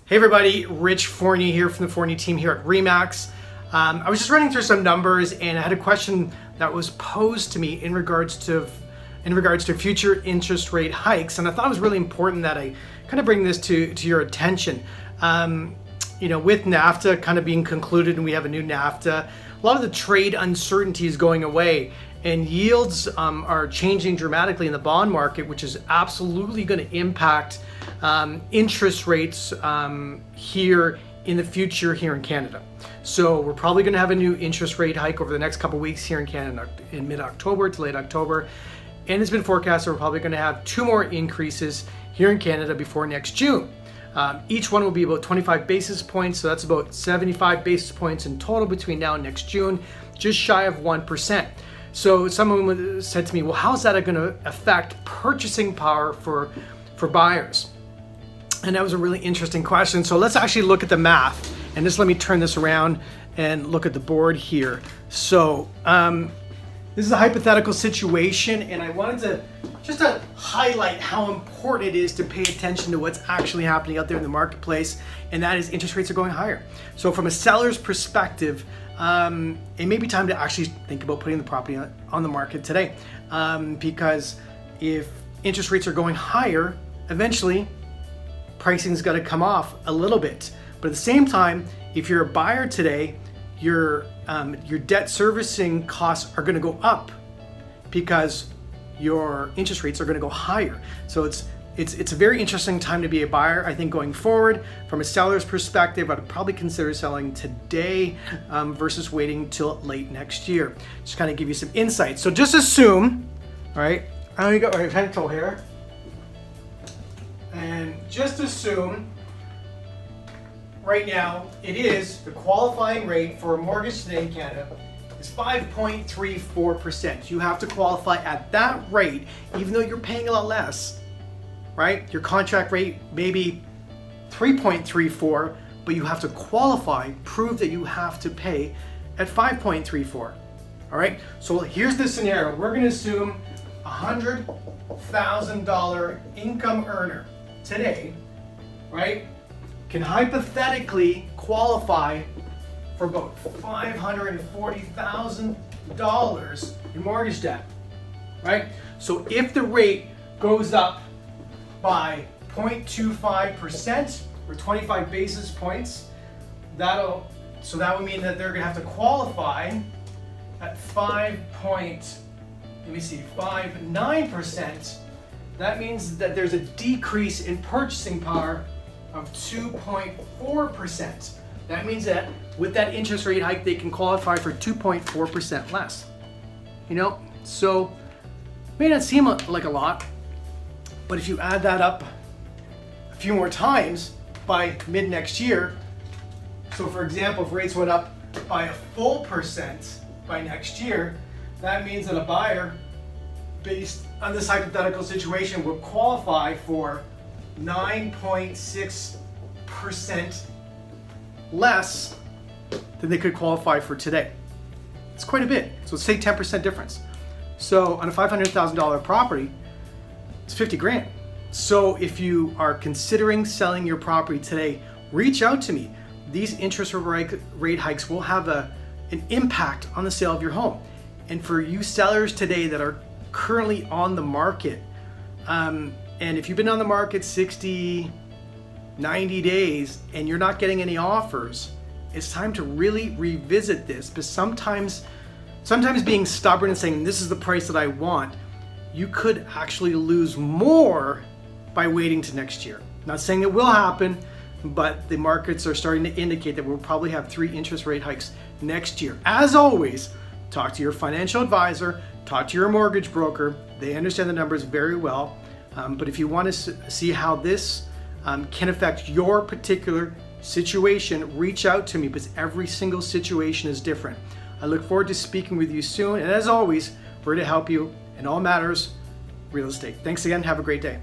Hey everybody, Rich Fournier here from the Fournier team here at Remax. I was just running through some numbers and I had a question that was posed to me in regards to future interest rate hikes, and I thought it was really important that I kind of bring this to your attention. With NAFTA kind of being concluded and we have a new NAFTA, a lot of the trade uncertainty is going away and yields are changing dramatically in the bond market, which is absolutely going to impact interest rates here in the future here in Canada. So we're probably going to have a new interest rate hike over the next couple weeks here in Canada in mid-October to late October. And it's been forecast that we're probably going to have 2 more increases here in Canada before next June. Each one will be about 25 basis points, so that's about 75 basis points in total between now and next June, just shy of 1%. So someone said to me, well, how's that going to affect purchasing power for buyers? And that was a really interesting question. So let's actually look at the math, and just let me turn this around and look at the board here. So this is a hypothetical situation, and I wanted to highlight how important it is to pay attention to what's actually happening out there in the marketplace, and that is interest rates are going higher. So from a seller's perspective, it may be time to actually think about putting the property on the market today, because if interest rates are going higher, eventually pricing's got to come off a little bit. But at the same time, if you're a buyer today, your debt servicing costs are going to go up because your interest rates are going to go higher. So it's a very interesting time to be a buyer. I think going forward, from a seller's perspective, I'd probably consider selling today versus waiting till late next year. Just kind of give you some insight. So just assume, all right, I only got my pencil here, and just assume right now it is the qualifying rate for a mortgage today in Canada is 5.34%. You have to qualify at that rate, even though you're paying a lot less, right? Your contract rate may be 3.34, but you have to qualify, prove that you have to pay at 5.34. All right, so here's the scenario. We're going to assume $100,000 income earner today, right, can hypothetically qualify for about $540,000 in mortgage debt, right? So if the rate goes up by 0.25% or 25 basis points, that would mean that they're gonna have to qualify at 5.59%. That means that there's a decrease in purchasing power of 2.4%. That means that with that interest rate hike, they can qualify for 2.4% less. So may not seem like a lot, but if you add that up a few more times by mid next year, so for example, if rates went up by a full percent by next year, that means that a buyer, based on this hypothetical situation, will qualify for 9.6% less than they could qualify for today. It's quite a bit. So say 10% difference. So on a $500,000 property, it's 50 grand. So if you are considering selling your property today, reach out to me. These interest rate hikes will have an impact on the sale of your home. And for you sellers today that are currently on the market, and if you've been on the market 60, 90 days and you're not getting any offers, it's time to really revisit this, because sometimes being stubborn and saying this is the price that I want, you could actually lose more by waiting to next year. Not saying it will happen, but the markets are starting to indicate that we'll probably have 3 interest rate hikes next year. As always, talk to your financial advisor, talk to your mortgage broker. They understand the numbers very well. But if you want to see how this can affect your particular situation, reach out to me, because every single situation is different. I look forward to speaking with you soon. And as always, we're here to help you in all matters real estate. Thanks again. Have a great day.